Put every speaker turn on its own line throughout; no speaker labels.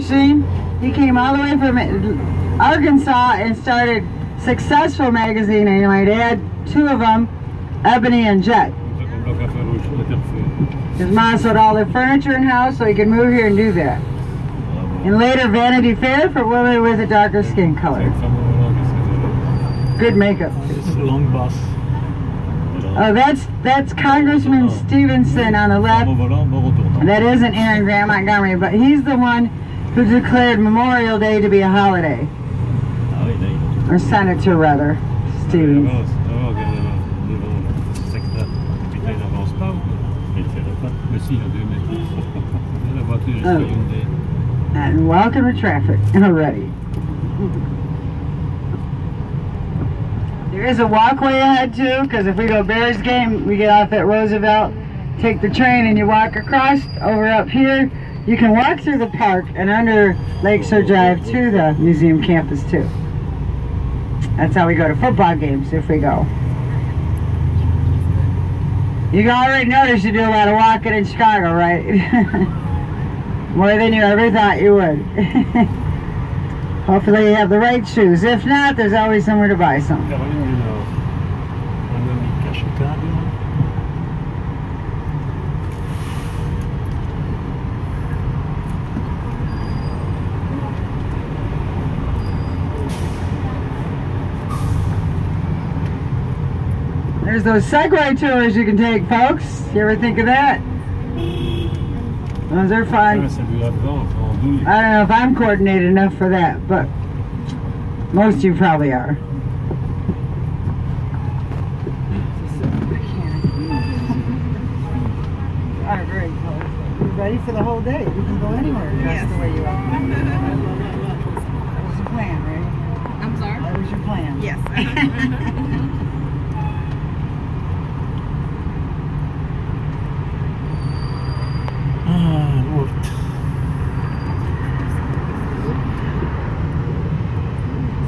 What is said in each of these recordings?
He came all the way from Arkansas and started Successful magazine, and my dad, two of them, Ebony and Jet. His mom sold all the furniture in house so he could move here and do that. And later Vanity Fair for women with a darker skin color. Good makeup.
Long bus.
Oh, that's Congressman Stevenson on the left. That isn't Aaron Grant Montgomery, but he's the one who declared Memorial Day to be a holiday. Or Senator, rather, Stevens. Oh. And welcome to traffic already. There is a walkway ahead too, because if we go Bears game, we get off at Roosevelt, take the train, and you walk across over up here. You can walk through the park and under Lakeshore Drive to the museum campus too. That's how we go to football games if we go. You already noticed you do a lot of walking in Chicago, right? More than you ever thought you would. Hopefully you have the right shoes. If not, there's always somewhere to buy some. There's those Segway tours you can take, folks. You ever think of that? Those are fun. I don't know if I'm coordinated enough for that, but most of you probably are. Alright, very close. You're ready for the whole day. You can go anywhere dressed the way you are. That was your plan, right?
I'm sorry?
That was your plan.
Yes.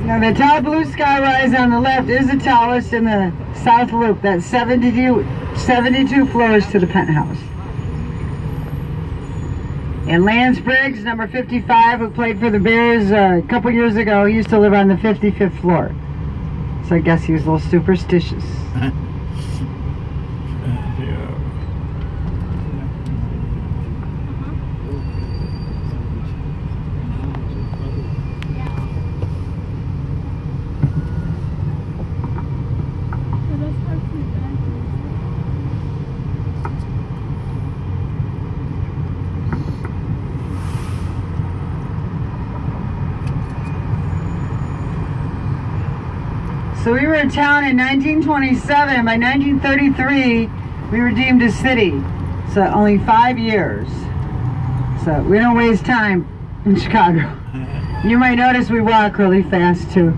Now the tall blue sky rise on the left is the tallest in the South Loop. That's 72 floors to the penthouse. And Lance Briggs, number 55, who played for the Bears a couple years ago, he used to live on the 55th floor. So I guess he was a little superstitious. So we were in town in 1927. By 1933, we were deemed a city. So only 5 years. So we don't waste time in Chicago. You might notice we walk really fast too.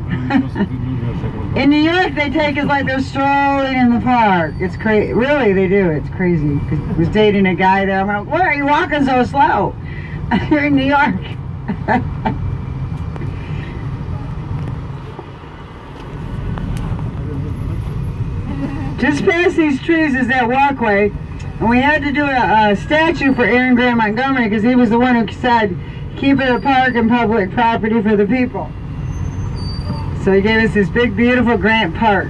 In New York, they take us like they're strolling in the park. It's crazy. Really, they do. It's crazy. I was dating a guy there. I'm like, why are you walking so slow? You're in New York. Just past these trees is that walkway, and we had to do a statue for Aaron Grant Montgomery because he was the one who said, keep it a park and public property for the people. So he gave us this big, beautiful Grant Park.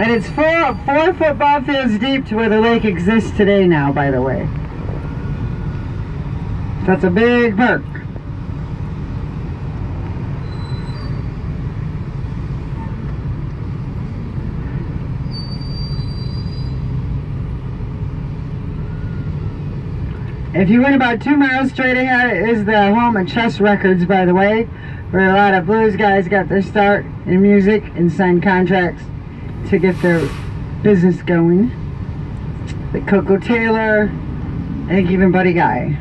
And it's 4 football fields deep to where the lake exists today now, by the way. That's a big park. If you went about 2 miles straight ahead is the home of Chess Records, by the way, where a lot of blues guys got their start in music and signed contracts to get their business going. Like Coco Taylor, I think even Buddy Guy.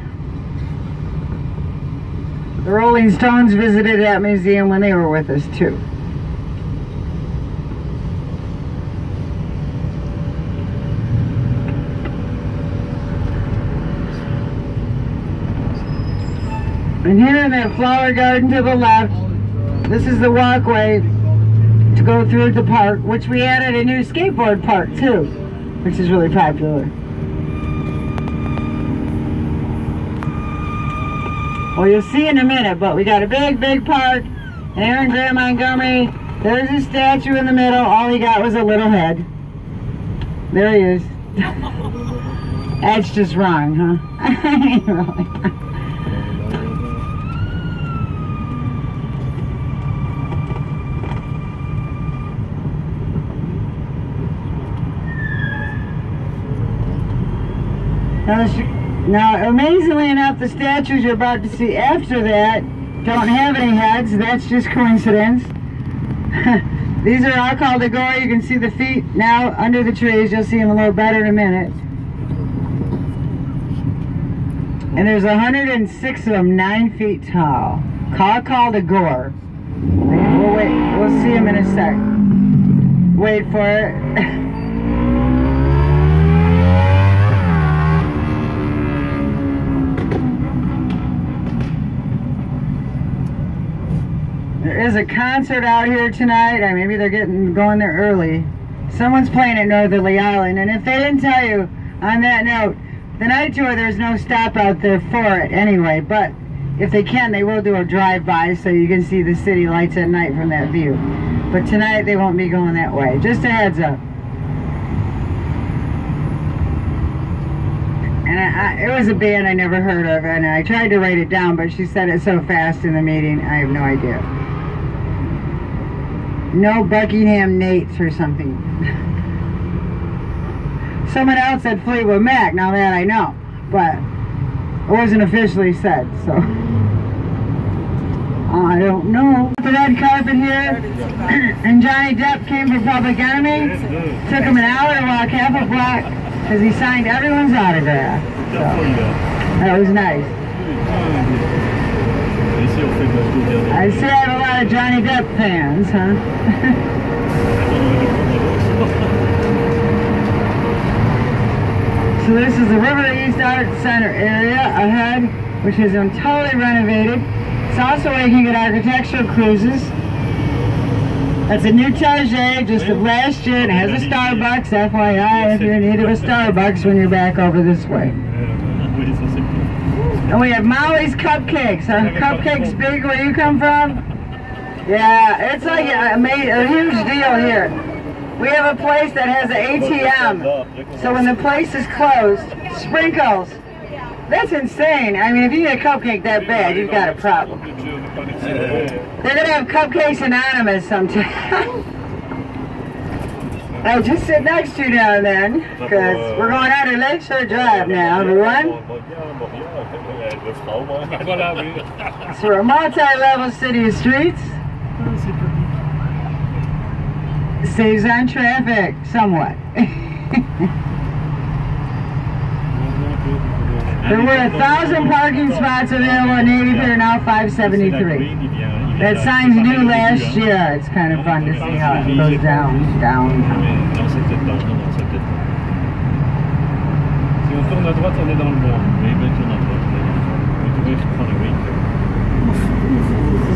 The Rolling Stones visited that museum when they were with us too. And here in that flower garden to the left, this is the walkway to go through the park, which we added a new skateboard park too, which is really popular. Well, you'll see in a minute, but we got a big, big park. And Aaron Graham Montgomery, there's a statue in the middle. All he got was a little head. There he is. That's just wrong, huh? Now, amazingly enough, the statues you're about to see after that don't have any heads. That's just coincidence. These are all called Agora. You can see the feet now under the trees. You'll see them a little better in a minute. And there's 106 of them, 9 feet tall. Called Agora. We'll wait. We'll see them in a sec. Wait for it. There is a concert out here tonight. Maybe they're going there early. Someone's playing at Northerly Island, and if they didn't tell you on that note, the night tour, there's no stop out there for it anyway, but if they can, they will do a drive-by so you can see the city lights at night from that view. But tonight, they won't be going that way. Just a heads up. And it was a band I never heard of, and I tried to write it down, but she said it so fast in the meeting, I have no idea. No Buckingham Nates or something. Someone else said Fleetwood Mac, now that I know, but it wasn't officially said, so I don't know. The red carpet here, and Johnny Depp came for Public Enemy. Took him an hour to walk half a block because he signed everyone's autograph. So that was nice. I see I have a lot of Johnny Depp fans, huh? So this is the River East Arts Center area ahead, which has been totally renovated. It's also where you can get architectural cruises. That's a new Target, just of last year, and it has a Starbucks, FYI, if you're in need of a Starbucks when you're back over this way. And we have Molly's Cupcakes. Are cupcakes big where you come from? Yeah, it's like a huge deal here. We have a place that has an ATM. So when the place is closed, sprinkles. That's insane. If you get a cupcake that bad, you've got a problem. They're going to have Cupcakes Anonymous sometime. I just sit next to you now and then, because we're going out to Lakeshore Drive now, everyone. So we're a multi-level city of streets. Saves on traffic, somewhat. There were 1,000 parking spots available in Navy Pier, now 573. That sign's new last year. It's kind of fun to see how it goes down.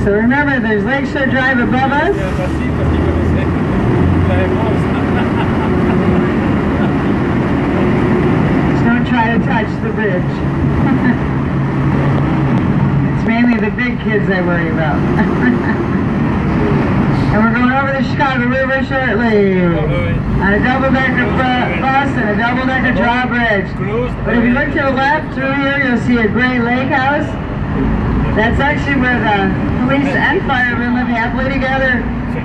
So remember, there's Lakeshore Drive above us. Just don't try to touch the bridge. It's mainly the big kids I worry about. And we're going over the Chicago River shortly on a double-decker bus and a double-decker drawbridge. But if you look to the left through here, you'll see a gray lake house. That's actually where the police and firemen live happily together,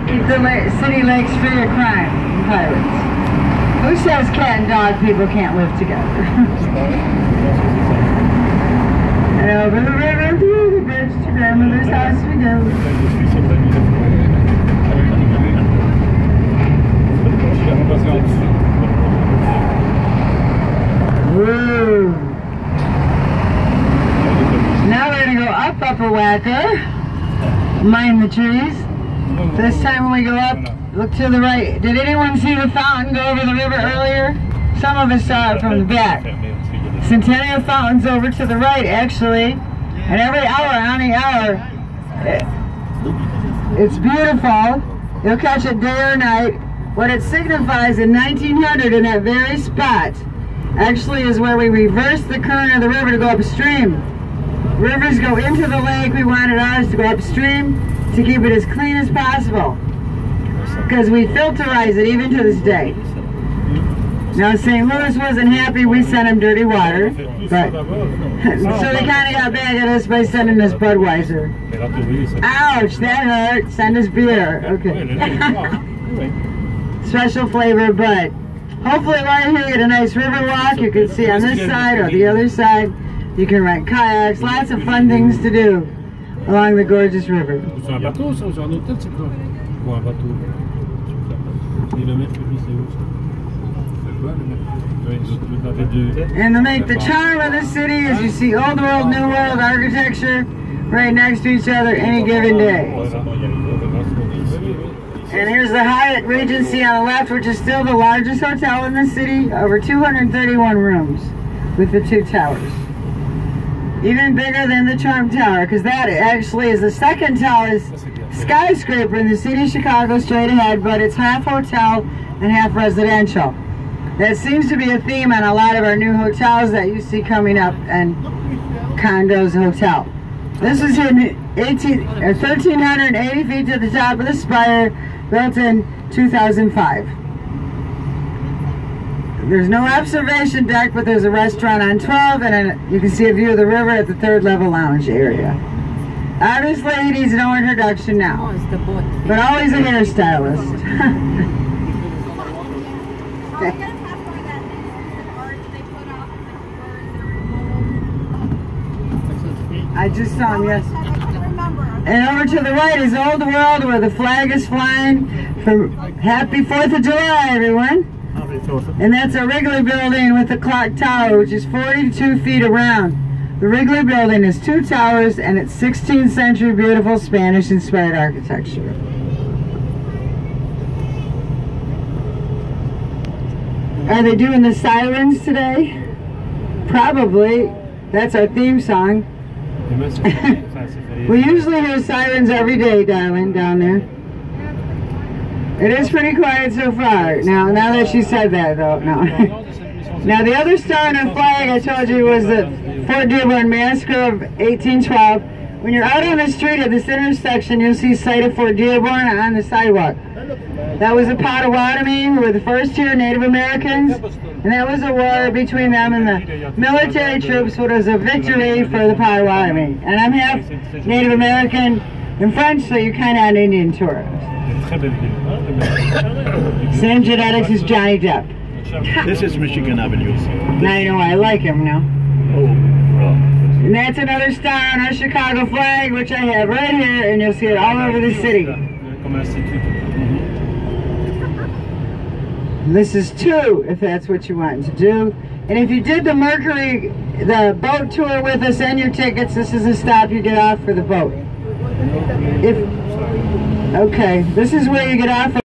keep the city lakes free of crime and pirates. Who says cat and dog people can't live together? And over the river, through the bridge to grandmother's house we go. Woo! Now we're going to go up Upper Wacker, mind the trees. This time when we go up, look to the right. Did anyone see the fountain go over the river earlier? Some of us saw it from the back. Centennial Fountain's over to the right, actually. And every hour, on the hour, it's beautiful. You'll catch it day or night. What it signifies in 1900 in that very spot actually is where we reversed the current of the river to go upstream. rivers go into the lake. We wanted ours to go upstream to keep it as clean as possible. Because we filterize it even to this day. Now St. Louis wasn't happy we sent them dirty water, but so they kind of got back at us by sending us Budweiser. Ouch, that hurt. Send us beer. Okay. Special flavor, but hopefully while you're here, get a nice river walk. You can see on this side or the other side. You can rent kayaks. Lots of fun things to do along the gorgeous river. And to make the charm of the city is you see old world, new world architecture right next to each other any given day. And here's the Hyatt Regency on the left, which is still the largest hotel in the city, over 231 rooms with the 2 towers. Even bigger than the Trump Tower, because that actually is the second tallest skyscraper in the city of Chicago straight ahead, but it's half hotel and half residential. That seems to be a theme on a lot of our new hotels that you see coming up, and condos hotel. This was in 1,380 feet to the top of the spire, built in 2005. There's no observation deck, but there's a restaurant on 12, and you can see a view of the river at the 3rd level lounge area. Obviously, he needs no introduction now, but always a hairstylist. Okay. I just saw him yesterday. And over to the right is Old World, where the flag is flying. Happy 4th of July, everyone. And that's a Wrigley building with a clock tower, which is 42 feet around. The Wrigley building is 2 towers, and it's 16th century beautiful Spanish-inspired architecture. Are they doing the sirens today? Probably. That's our theme song. We usually hear sirens every day, darling, down there. It is pretty quiet so far. Now that she said that, though, no. Now, the other star on our flag, I told you, was the Fort Dearborn Massacre of 1812. When you're out on the street at this intersection, you'll see sight of Fort Dearborn on the sidewalk. That was the Potawatomi, who were the first here Native Americans, and that was a war between them and the military troops, which was a victory for the Potawatomi. And I'm half Native American and French, so you're kind of an Indian tourist. Same genetics as Johnny Depp.
This is Michigan Avenue.
Now you know why I like him now.
Oh, well.
And that's another star on our Chicago flag, which I have right here, and you'll see it all over the city. This is 2, if that's what you want to do. And if you did the Mercury, the boat tour with us and your tickets, this is the stop you get off for the boat. Okay, this is where you get off.